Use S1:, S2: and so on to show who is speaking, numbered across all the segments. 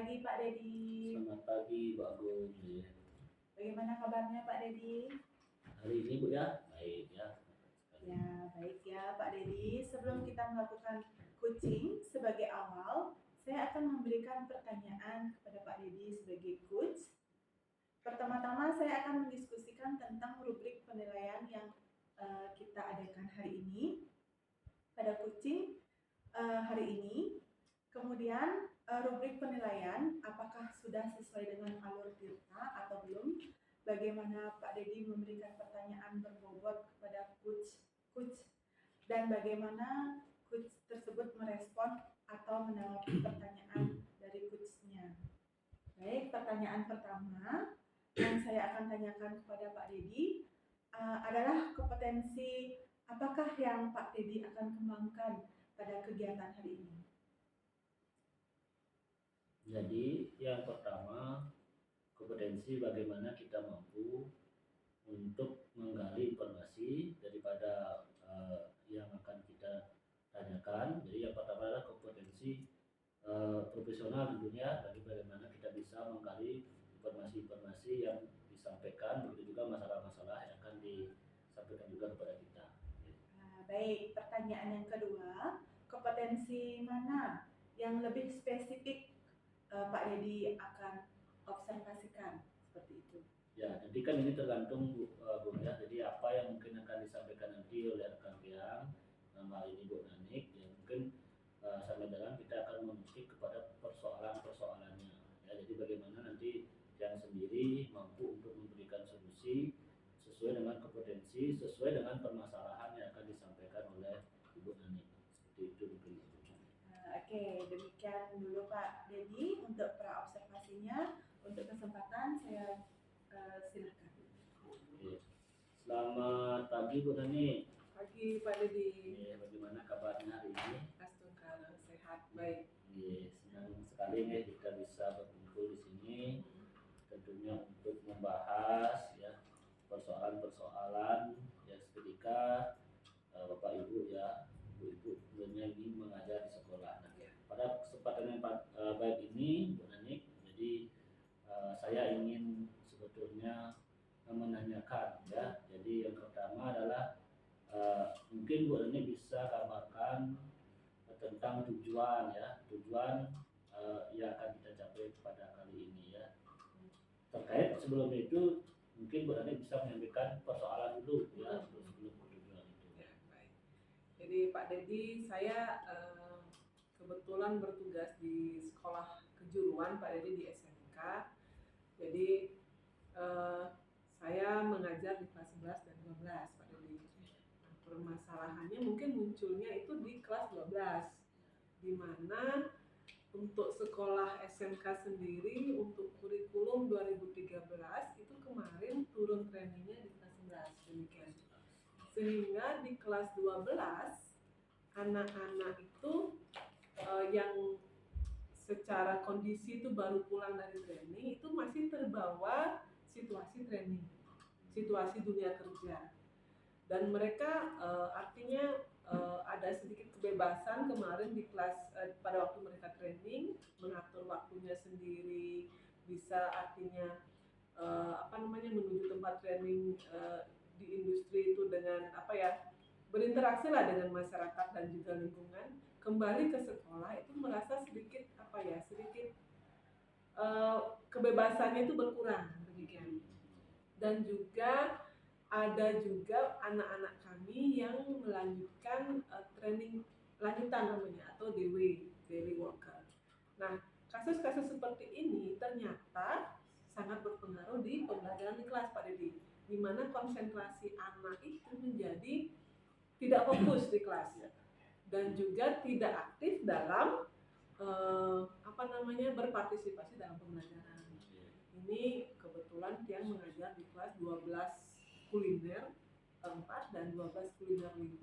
S1: pagi Pak Dedi.
S2: Selamat pagi Bu Agung.
S1: Bagaimana kabarnya Pak Dedi?
S2: Hari ini Bu ya, baik ya.
S1: Ya, baik ya Pak Dedi. Sebelum kita melakukan coaching sebagai awal, saya akan memberikan pertanyaan kepada Pak Dedi sebagai coach. Pertama-tama saya akan mendiskusikan tentang rubrik penilaian yang kita adakan hari ini pada coaching hari ini. Kemudian rubrik penilaian apakah sudah sesuai dengan alur Tirta atau belum? Bagaimana Pak Dedi memberikan pertanyaan berbobot kepada coach dan bagaimana coach tersebut merespon atau menanggapi pertanyaan dari coachnya. Baik, pertanyaan pertama yang saya akan tanyakan kepada Pak Dedi adalah kompetensi apakah yang Pak Dedi akan kembangkan pada kegiatan hari ini.
S2: Jadi yang pertama, kompetensi bagaimana kita mampu untuk menggali informasi daripada yang akan kita tanyakan. Jadi yang pertama adalah kompetensi profesional tentunya, dari bagaimana kita bisa menggali informasi-informasi yang disampaikan, begitu juga masalah-masalah yang akan disampaikan juga kepada kita.
S1: Baik, pertanyaan yang kedua, kompetensi mana yang lebih spesifik Pak Dedi akan observasikan seperti itu?
S2: Ya, nanti kan ini tergantung Bu ya. Jadi apa yang mungkin akan disampaikan nanti oleh rekan Tiang, nama ini Bu Nanik, ya mungkin sampai dalam kita akan menuju kepada persoalan-persoalannya. Ya, jadi bagaimana nanti yang sendiri mampu untuk memberikan solusi sesuai dengan kompetensi, sesuai dengan permasalahan yang akan disampaikan oleh Ibu Nanik. Seperti itu mungkin.
S1: Oke, demikian dulu Pak Dedi untuk pra-observasinya. Untuk kesempatan saya silakan.
S2: Oke. Selamat pagi Bu Nanik.
S3: Pagi Pak Dedi.
S2: Bagaimana kabarnya hari ini?
S3: Alhamdulillah sehat, baik.
S2: Senang sekali nih kita bisa berkumpul di sini, tentunya untuk membahas ya persoalan-persoalan yang seketika Bapak Ibu ya, Ibu tentunya ini mengajar di sekolah. Nah, pada kesempatan yang baik ini Bu Nanik, jadi saya ingin sebetulnya menanyakan ya. Jadi yang pertama adalah mungkin Bu Nanik bisa gambarkan tentang tujuan yang akan kita capai pada kali ini ya. Terkait sebelum itu mungkin Bu Nanik bisa menyampaikan persoalan dulu ya sebelum tujuan itu.
S3: Ya, baik. Jadi Pak Dedi, saya kebetulan bertugas di sekolah kejuruan Pak Dedi di SMK. Jadi saya mengajar di kelas 11 dan 12 Pak Dedi. Nah, permasalahannya mungkin munculnya itu di kelas 12, di mana untuk sekolah SMK sendiri untuk kurikulum 2013 itu kemarin turun trainingnya di kelas 11 demikian. Sehingga di kelas 12 anak-anak itu yang secara kondisi itu baru pulang dari training itu masih terbawa situasi training, situasi dunia kerja. Dan mereka artinya ada sedikit kebebasan kemarin di kelas pada waktu mereka training, mengatur waktunya sendiri, bisa artinya menuju tempat training di industri itu dengan berinteraksi lah dengan masyarakat dan juga lingkungan. Kembali ke sekolah itu merasa sedikit kebebasannya itu berkurang demikian. Dan juga ada juga anak-anak kami yang melanjutkan training lanjutan namanya atau DW, daily worker. Nah, kasus-kasus seperti ini ternyata sangat berpengaruh di pembelajaran di kelas Pak Dedi, di mana konsentrasi anak itu menjadi tidak fokus di kelas dan juga tidak aktif dalam berpartisipasi dalam pembelajaran. Ini kebetulan yang mengajar di kelas 12 kuliner 4 dan 12 kuliner 5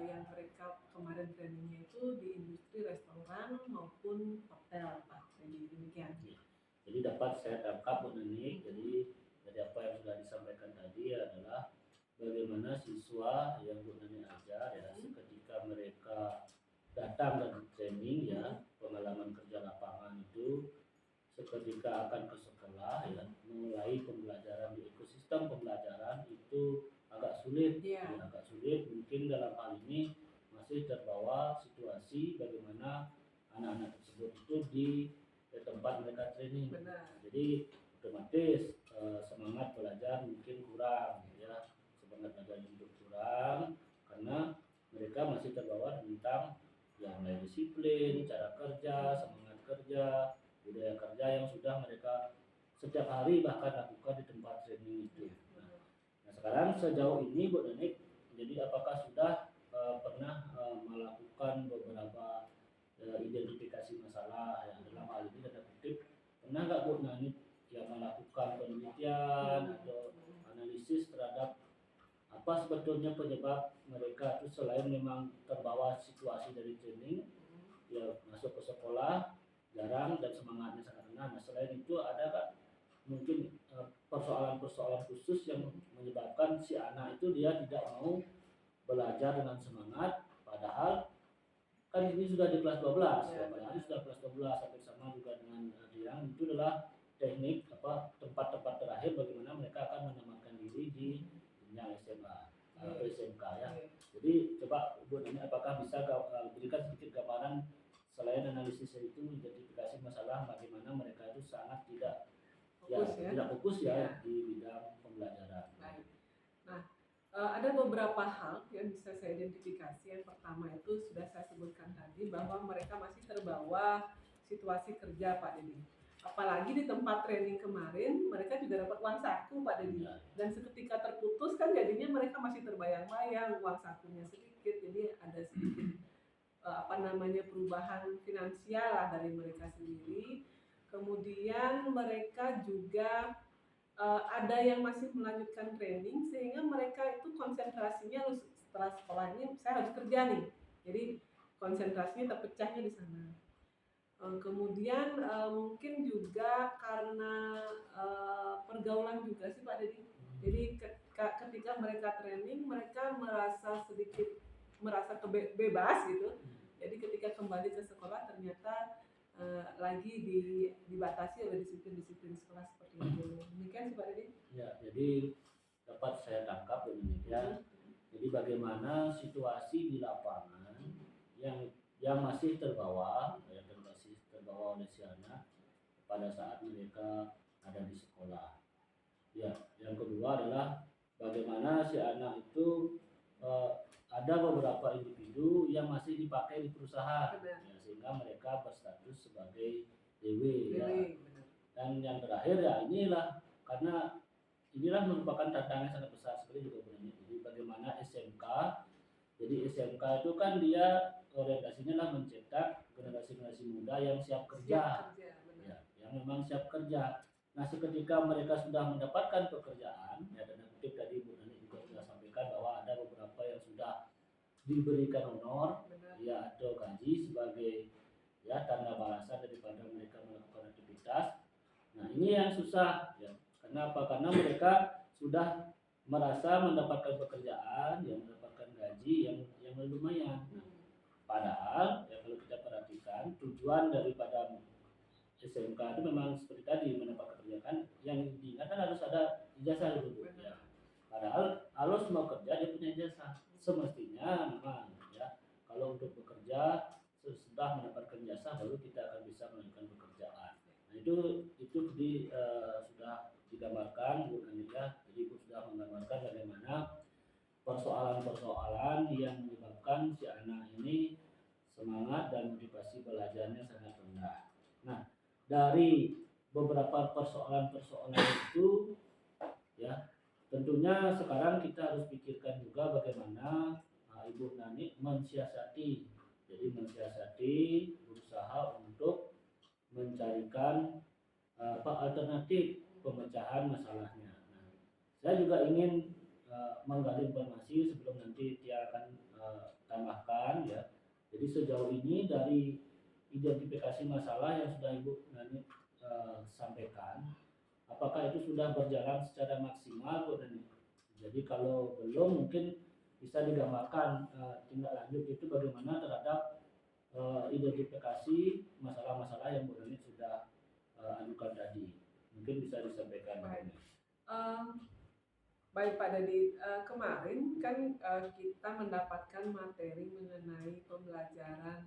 S3: yang mereka kemarin trainingnya itu di industri restoran maupun hotel Pak. Jadi demikian.
S2: Jadi dapat saya tangkap Bu Nanik, jadi dari apa yang sudah disampaikan tadi adalah bagaimana siswa yang Bu Nanik ajar ya ketika mereka datang dari training ya, pengalaman kerja lapangan itu ketika akan ke sekolah ya, mulai pembelajaran di ekosistem pembelajaran itu agak sulit.
S3: Iya.
S2: Ya, agak sulit, mungkin dalam hal ini masih terbawa situasi bagaimana anak-anak tersebut itu di tempat mereka training.
S3: Benar.
S2: Jadi otomatis semangat belajar mungkin kurang ya, semangat belajar mungkin kurang karena mereka masih terbawa tentang yang mulai disiplin, cara kerja, semangat kerja, budaya kerja yang sudah mereka setiap hari bahkan lakukan di tempat training itu. Nah sekarang sejauh ini Bu Danik, jadi apakah sudah pernah melakukan beberapa identifikasi masalah yang dalam hal ini tanda kutip, pernah nggak Bu Danik yang melakukan penelitian atau analisis terhadap apa sebetulnya penyebab mereka itu selain memang terbawa situasi dari training ya, masuk ke sekolah jarang dan semangatnya sangat rendah. Nah selain itu ada nggak mungkin persoalan-persoalan khusus yang menyebabkan si anak itu dia tidak mau belajar dengan semangat, padahal kan ini sudah di kelas 12 ya, padahal sudah kelas 12 sampai sama juga dengan Diang itu adalah teknik tempat-tempat terakhir bagaimana mereka akan menambahkan diri di jenjang SMA atau SMK ya. Jadi coba Bu Nani apakah bisa berikan sedikit gambaran selain analisis itu identifikasi masalah bagaimana mereka itu sangat tidak tidak fokus ya di bidang pembelajaran.
S3: Baik. Nah, ada beberapa hal yang bisa saya identifikasi. Yang pertama itu sudah saya sebutkan tadi bahwa mereka masih terbawa situasi kerja Pak Dedi. Apalagi di tempat training kemarin mereka juga dapat uang saku Pak Dedi. Dan seketika terputus kan jadinya mereka masih terbayang-bayang uang sakunya sedikit. Jadi ada sedikit perubahan finansial lah dari mereka sendiri. Kemudian mereka juga ada yang masih melanjutkan training sehingga mereka itu konsentrasinya setelah sekolah ini saya harus kerja nih. Jadi konsentrasinya terpecahnya di sana. Kemudian mungkin juga karena pergaulan juga sih Pak Dedi. Jadi ketika mereka training mereka merasa bebas gitu. Jadi ketika kembali ke sekolah ternyata lagi dibatasi oleh disiplin-disiplin sekolah seperti itu. Demikian sih Pak Dedi.
S2: Ya, jadi dapat saya tangkap ini ya. Jadi bagaimana situasi di lapangan yang masih terbawa oleh si anak pada saat mereka ada di sekolah. Ya, yang kedua adalah bagaimana si anak itu ada beberapa individu yang masih dipakai di perusahaan, ya, sehingga mereka berstatus sebagai DW. Ya. Dan yang terakhir ya karena inilah merupakan tantangan sangat besar sekali juga sebenarnya. Jadi bagaimana SMK, jadi SMK itu kan dia orientasinya lah mencetak generasi muda yang siap kerja. Ya, yang memang siap kerja. Nah seketika mereka sudah mendapatkan pekerjaan, ya dan kutip tadi Bu Nani juga sudah sampaikan bahwa ada beberapa yang sudah diberikan honor, ya atau gaji sebagai ya tanda balasan daripada mereka melakukan aktivitas. Nah ini yang susah ya. Kenapa? Karena mereka sudah merasa mendapatkan pekerjaan, yang mendapatkan gaji yang lumayan. Padahal ya kalau kita perhatikan tujuan daripada SMK itu memang seperti tadi mendapat pekerjaan yang diingatkan harus ada ijazah dulu ya. Padahal harus mau kerja dia punya ijazah. Semestinya memang ya kalau untuk bekerja sesudah mendapatkan ijazah baru kita akan bisa melanjutkan pekerjaan. Nah itu sudah digambarkan Bu Anita. Jadi Bu sudah menggambarkan bagaimana persoalan-persoalan yang menyebabkan si anak ini semangat dan motivasi belajarnya sangat rendah. Nah, dari beberapa persoalan-persoalan itu ya, tentunya sekarang kita harus pikirkan juga bagaimana Ibu Nani mensiasati. Jadi mensiasati berusaha untuk mencarikan alternatif pemecahan masalahnya. Nah, saya juga ingin menggali informasi sebelum nanti dia akan tambahkan ya. Jadi sejauh ini dari identifikasi masalah yang sudah Ibu Nani sampaikan, apakah itu sudah berjalan secara maksimal Bu Nani? Jadi kalau belum mungkin bisa digambarkan tindak lanjut itu bagaimana terhadap identifikasi masalah-masalah yang Bu Nani sudah ajukan tadi. Mungkin bisa disampaikan.
S3: Baik. Baik Pak Dadi, kemarin kan kita mendapatkan materi mengenai pembelajaran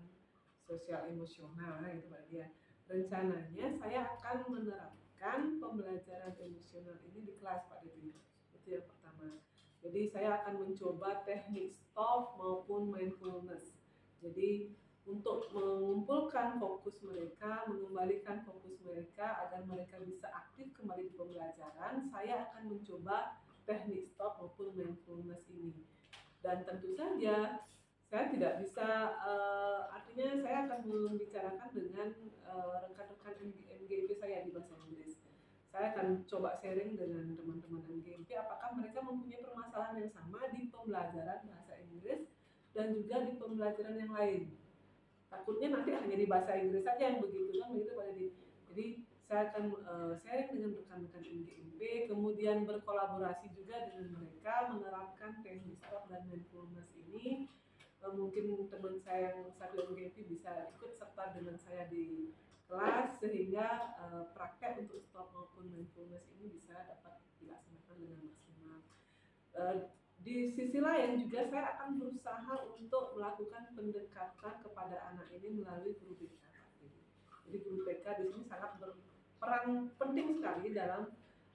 S3: sosial emosional gitu Pak Dadi ya. Rencananya saya akan menerapkan pembelajaran emosional ini di kelas Pak Dadi. Itu yang pertama. Jadi saya akan mencoba teknik stop maupun mindfulness. Jadi untuk mengumpulkan fokus mereka, mengembalikan fokus mereka agar mereka bisa aktif kembali di pembelajaran, saya akan mencoba teknik stop maupun mindfulness ini. Dan tentu saja saya tidak bisa, artinya saya akan membicarakan dengan rekan-rekan MGIP saya di bahasa Inggris. Saya akan coba sharing dengan teman-teman MGIP apakah mereka mempunyai permasalahan yang sama di pembelajaran bahasa Inggris dan juga di pembelajaran yang lain. Takutnya nanti hanya di bahasa Inggris saja yang begitu kan begitu Pak Dadi. Jadi saya akan sharing dengan rekan-rekan MGIP, kemudian berkolaborasi juga dengan mereka menerapkan teknik stop dan mindfulness ini. Mungkin teman saya yang satu MGIP bisa ikut serta dengan saya di kelas sehingga praktek untuk stop maupun mindfulness ini bisa dapat dilaksanakan dengan maksimal. Di sisi lain juga saya akan berusaha untuk melakukan pendekatan kepada anak ini melalui guru BK. Jadi guru BK di sini sangat berperan penting sekali dalam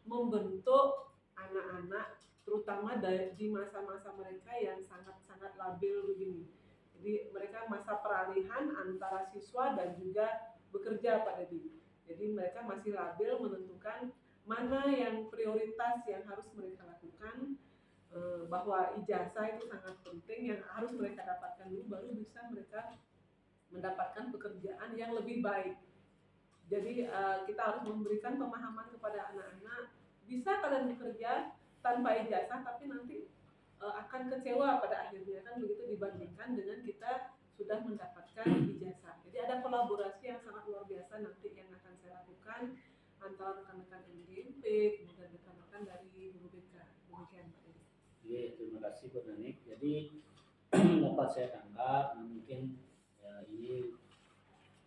S3: membentuk anak-anak, terutama di masa-masa mereka yang sangat-sangat labil begini. Jadi mereka masa peralihan antara siswa dan juga bekerja Pak Dadi. Jadi mereka masih labil menentukan mana yang prioritas yang harus mereka lakukan, bahwa ijazah itu sangat penting yang harus mereka dapatkan dulu baru bisa mereka mendapatkan pekerjaan yang lebih baik. Jadi kita harus memberikan pemahaman kepada anak-anak, bisa kalian bekerja tanpa ijazah tapi nanti akan kecewa pada akhirnya kan begitu dibandingkan dengan kita sudah mendapatkan ijazah. Jadi ada kolaborasi yang sangat luar biasa nanti yang akan saya lakukan antara rekan-rekan MGIP kemudian rekan-rekan dari guru BK. Demikian Pak.
S2: Oke, terima kasih Bu Nanik. Jadi dapat saya tangkap, mungkin ya, ini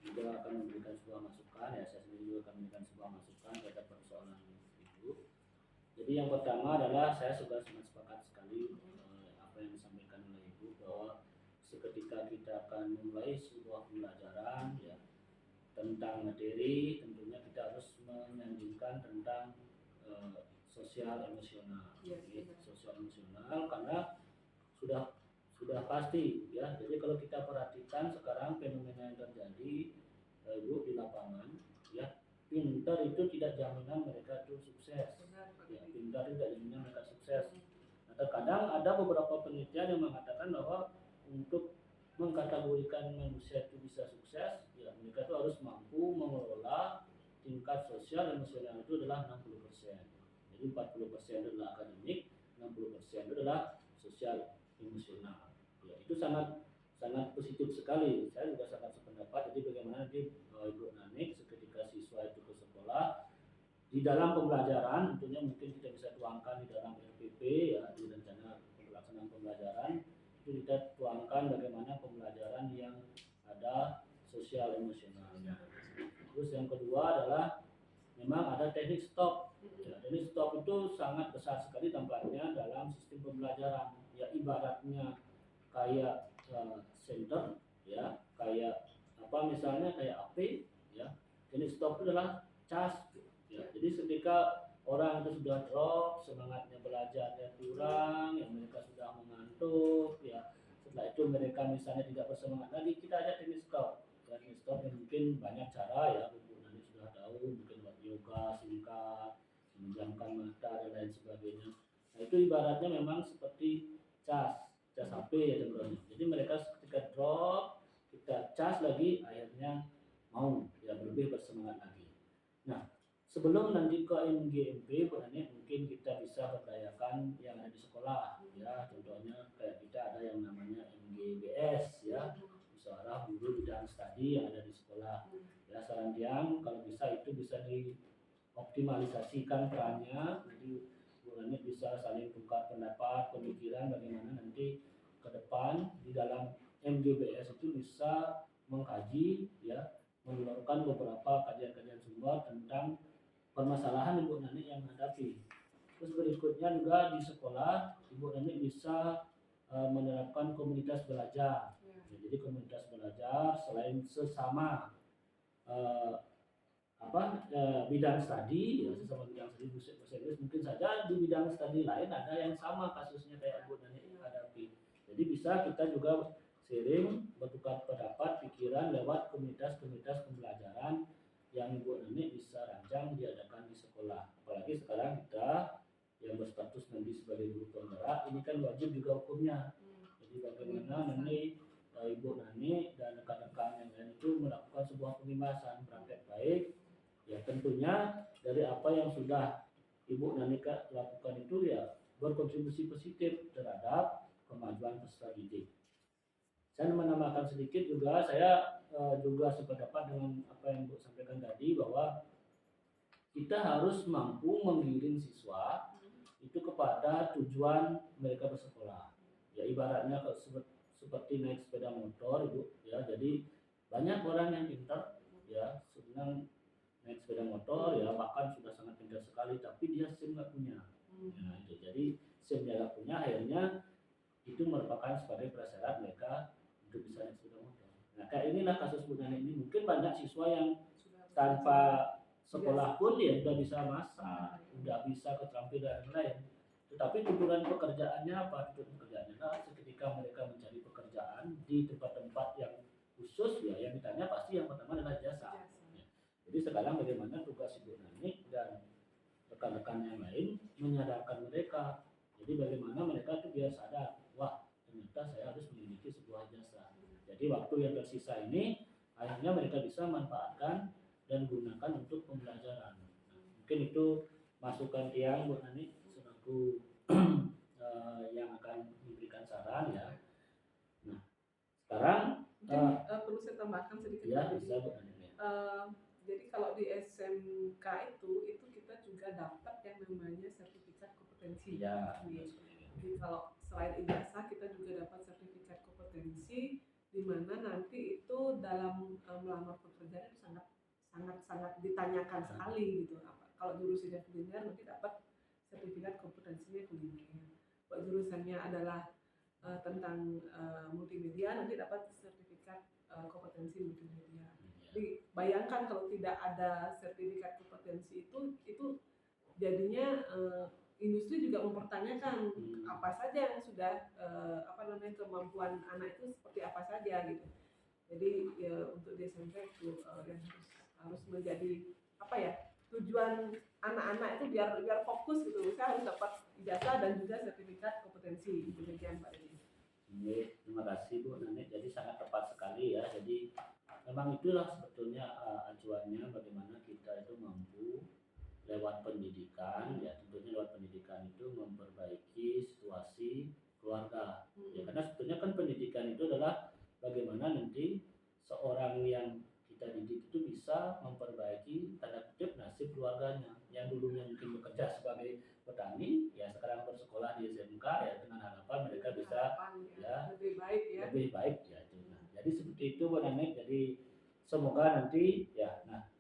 S2: juga akan memberikan sebuah masukan ya, saya sendiri juga akan memberikan sebuah masukan terhadap persoalan Ibu. Jadi yang pertama adalah saya sudah sangat sepakat sekali apa yang disampaikan oleh Ibu bahwa seketika kita akan memulai sebuah pembelajaran ya tentang materi, tentunya kita harus menyanjungkan tentang sosial emosional. Sosial emosional karena sudah pasti ya. Jadi kalau kita perhatikan sekarang fenomena yang terjadi Ibu di lapangan ya, pintar itu tidak jaminan mereka itu sukses. Ya, pintar itu tidak jaminan mereka sukses. Nah, terkadang ada beberapa penelitian yang mengatakan bahwa untuk mengkategorikan manusia itu bisa sukses, ya mereka itu harus mampu mengelola tingkat sosial emosional itu adalah 60%. Jadi 40% itu adalah akademik, 60% itu adalah sosial emosional. Ya, itu sangat positif sekali. Saya juga sangat sependapat. Jadi bagaimana nanti Ibu Nanik seketika siswa itu ke sekolah di dalam pembelajaran, tentunya mungkin kita bisa tuangkan di dalam RPP ya, di rencana pelaksanaan pembelajaran itu kita tuangkan bagaimana pembelajaran yang ada sosial emosionalnya. Terus yang kedua adalah memang ada teknik stop. Ya, teknik stop itu sangat besar sekali tampaknya dalam sistem pembelajaran. Ya ibaratnya kayak center, ya kayak apa misalnya kayak AP, ya. Teknik stop itu adalah cas. Ya, jadi ketika orang itu sudah drop, semangatnya belajarnya kurang, yang mereka sudah mengantuk, ya. Setelah itu mereka misalnya tidak bersemangat lagi, kita ajak teknik stop. Teknik stop yang mungkin banyak cara ya, Bu nanti sudah tahu, mungkin buat yoga singkat, menjamkan mata dan lain sebagainya. Nah itu ibaratnya memang seperti cas HP ya teman-teman. Jadi mereka ketika drop, kita cas lagi, akhirnya mau ya lebih bersemangat lagi. Nah sebelum nanti ke MGMP, mungkin kita bisa berdayakan yang ada di sekolah ya. Contohnya kayak kita ada yang namanya MGBS ya, Musyawarah Guru Bidang Studi yang ada di sekolah. Ya saran Tiang kalau bisa itu bisa dioptimalisasikan perannya. Nanti Bu Nanik bisa saling tukar pendapat, pemikiran bagaimana nanti ke depan di dalam MGBS itu bisa mengkaji ya, mengeluarkan beberapa kajian-kajian sumber tentang permasalahan Ibu Nani yang hadapi. Terus berikutnya juga di sekolah Ibu Nani bisa menerapkan komunitas belajar. Ya, jadi komunitas belajar selain sesama bidang studi, ya sesama bidang studi bahasa Inggris, mungkin saja di bidang studi lain ada yang sama kasusnya kayak Ibu Nani hadapi. Jadi bisa kita juga sharing, bertukar pendapat, pikiran lewat komunitas-komunitas pembelajaran yang Ibu Nani bisa rancang diadakan di sekolah. Apalagi sekarang kita yang berstatus nanti sebagai guru penggerak ini kan wajib juga hukumnya. Jadi bagaimana nanti Ibu Nani dan rekan-rekan yang lain itu melakukan sebuah pembebasan praktek baik, ya tentunya dari apa yang sudah Ibu Nani lakukan itu ya berkontribusi positif terhadap kemajuan peserta didik. Saya menambahkan sedikit juga, saya juga sependapat dengan apa yang Bu sampaikan tadi, bahwa kita harus mampu menggiring siswa itu kepada tujuan mereka bersekolah. Ya ibaratnya seperti naik sepeda motor, Ibu, ya. Jadi banyak orang yang pintar, ya, senang naik sepeda motor, ya, bahkan sudah sangat pintar sekali, tapi dia SIM nggak punya. Nah, itu. Jadi SIM dia nggak punya, akhirnya itu merupakan sebagai prasyarat mereka untuk bisa naik sepeda motor. Nah, kayak inilah kasus Bu Nani ini. Mungkin banyak siswa yang tanpa sekolah pun dia sudah bisa masak, sudah bisa keterampilan lain. Tetapi tuntutan pekerjaannya apa? Tuntutan pekerjaannya adalah ketika mereka mencari pekerjaan di tempat-tempat yang khusus, ya yang ditanya pasti yang pertama adalah jasa. Ya. Jadi sekarang bagaimana tugas Ibu Nani dan rekan-rekan yang lain menyadarkan mereka. Jadi bagaimana mereka itu biar sadar, wah ternyata saya harus memiliki sebuah jasa. Jadi waktu yang tersisa ini akhirnya mereka bisa manfaatkan dan gunakan untuk pembelajaran. Nah, mungkin itu masukan tiang Bu Nani selaku yang akan memberikan saran, ya. Nah, sekarang
S3: perlu saya tambahkan sedikit.
S2: Ya, bisa Bu Nani.
S3: Jadi kalau di SMK itu kita juga dapat yang namanya sertifikat kompetensi.
S2: Ya.
S3: Jadi kalau selain ijazah kita juga dapat sertifikat kompetensi, di mana nanti itu dalam melamar pekerjaan itu sangat ditanyakan sekali gitu. Kalau jurusannya kuliner nanti dapat sertifikat kompetensinya kuliner. Kalau jurusannya adalah tentang multimedia nanti dapat sertifikat kompetensi multimedia. Jadi bayangkan kalau tidak ada sertifikat kompetensi itu jadinya industri juga mempertanyakan apa saja yang sudah kemampuan anak itu seperti apa saja gitu. Jadi ya, untuk di SMP itu yang harus menjadi tujuan anak-anak itu biar fokus gitu. Saya harus dapat ijazah dan juga sertifikat kompetensi. Demikian Pak Dedi.
S2: Terima kasih Bu Nani. Jadi sangat tepat sekali ya. Jadi memang itulah sebetulnya acuannya bagaimana kita itu mampu lewat pendidikan, ya tentunya lewat pendidikan itu memperbaiki situasi keluarga. Ya karena sebetulnya kan pendidikan itu adalah bagaimana nanti seorang yang kita didik itu bisa memperbaiki tanda kutip nasib keluarganya yang dulunya mungkin bekerja sebagai petani, ya sekarang bersekolah di SMK, ya dengan harapan mereka bisa lebih baik ya itu. Nah, jadi seperti itu Bu Nani. Jadi semoga nanti ya. Nah,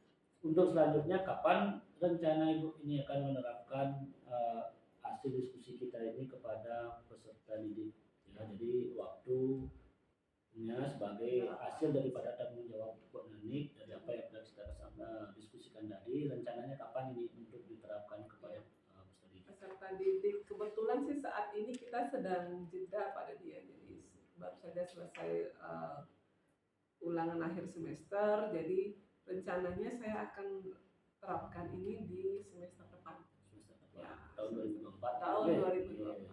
S2: untuk selanjutnya kapan rencana Ibu ini akan menerapkan hasil diskusi kita ini kepada peserta didik, ya. Jadi waktunya sebagai hasil daripada tanggung jawab Bu Nani dari apa yang sudah kita diskusikan tadi, rencananya kapan ini untuk diterapkan kepada
S3: peserta didik. Kebetulan sih saat ini kita sedang jeda Pak Dedi, jadi baru saja selesai ulangan akhir semester, jadi rencananya saya akan terapkan ini di semester depan.
S2: Tahun 2024.
S3: Tahun 2024.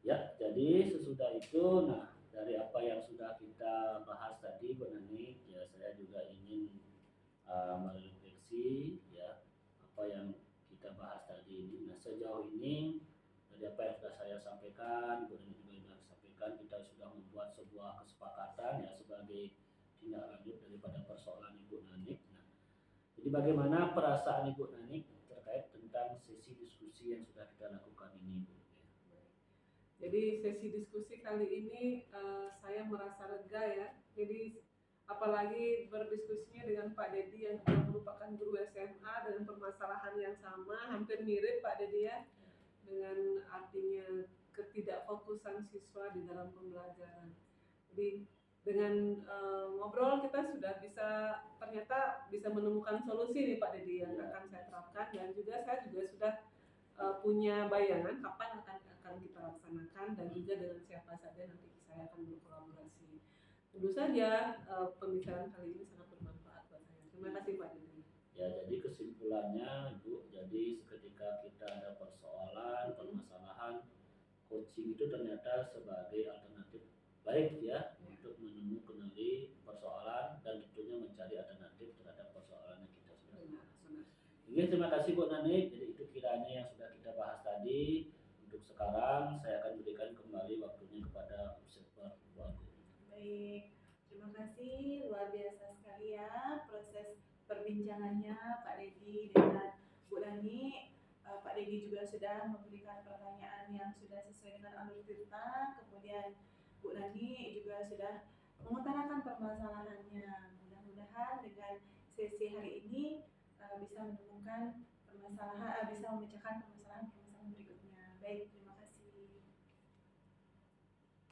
S2: Ya, jadi sesudah itu, nah dari apa yang sudah kita bahas tadi Bu Nani, ya saya juga ingin merefleksi ya apa yang kita bahas tadi ini. Nah sejauh ini dari apa yang sudah saya sampaikan, Bu Nani juga sudah sampaikan, kita sudah membuat sebuah kesepakatan ya sebagai tindak lanjut daripada persoalan Ibu Nani. Nah, jadi bagaimana perasaan Ibu Nani terkait tentang sesi diskusi yang sudah kita lakukan ini, Bu?
S3: Jadi sesi diskusi kali ini saya merasa lega ya. Jadi apalagi berdiskusinya dengan Pak Dedi yang juga merupakan guru SMA dengan permasalahan yang sama, hampir mirip Pak Dedi ya, dengan artinya ketidakfokusan siswa di dalam pembelajaran. Jadi dengan ngobrol kita sudah ternyata bisa menemukan solusi nih Pak Dedi yang akan saya terapkan, dan juga saya juga sudah punya bayangan kapan akan kita laksanakan dan juga dengan siapa saja nanti saya akan berkolaborasi. Tentu saja pembicaraan kali ini sangat bermanfaat buat saya. Terima kasih Pak Dedi.
S2: Ya, jadi kesimpulannya Ibu, jadi ketika kita ada persoalan, permasalahan, coaching itu ternyata sebagai alternatif baik ya untuk mengenali persoalan dan tentunya mencari alternatif terhadap persoalan yang kita sudah bahas. Oke, terima kasih Bu Nani. Jadi itu kiranya yang sudah kita bahas tadi. Untuk sekarang saya akan berikan kembali waktunya kepada observer Bu Agung.
S1: Baik, terima kasih, luar biasa sekali ya proses perbincangannya Pak Dedi dengan Bu Nani. Pak Dedi juga sudah memberikan pertanyaan yang sudah sesuai dengan alur cerita, kemudian Bu Nani juga sudah mengutarakan permasalahannya. Mudah-mudahan dengan sesi hari ini bisa menemukan permasalahan, bisa memecahkan permasalahan berikutnya. Baik.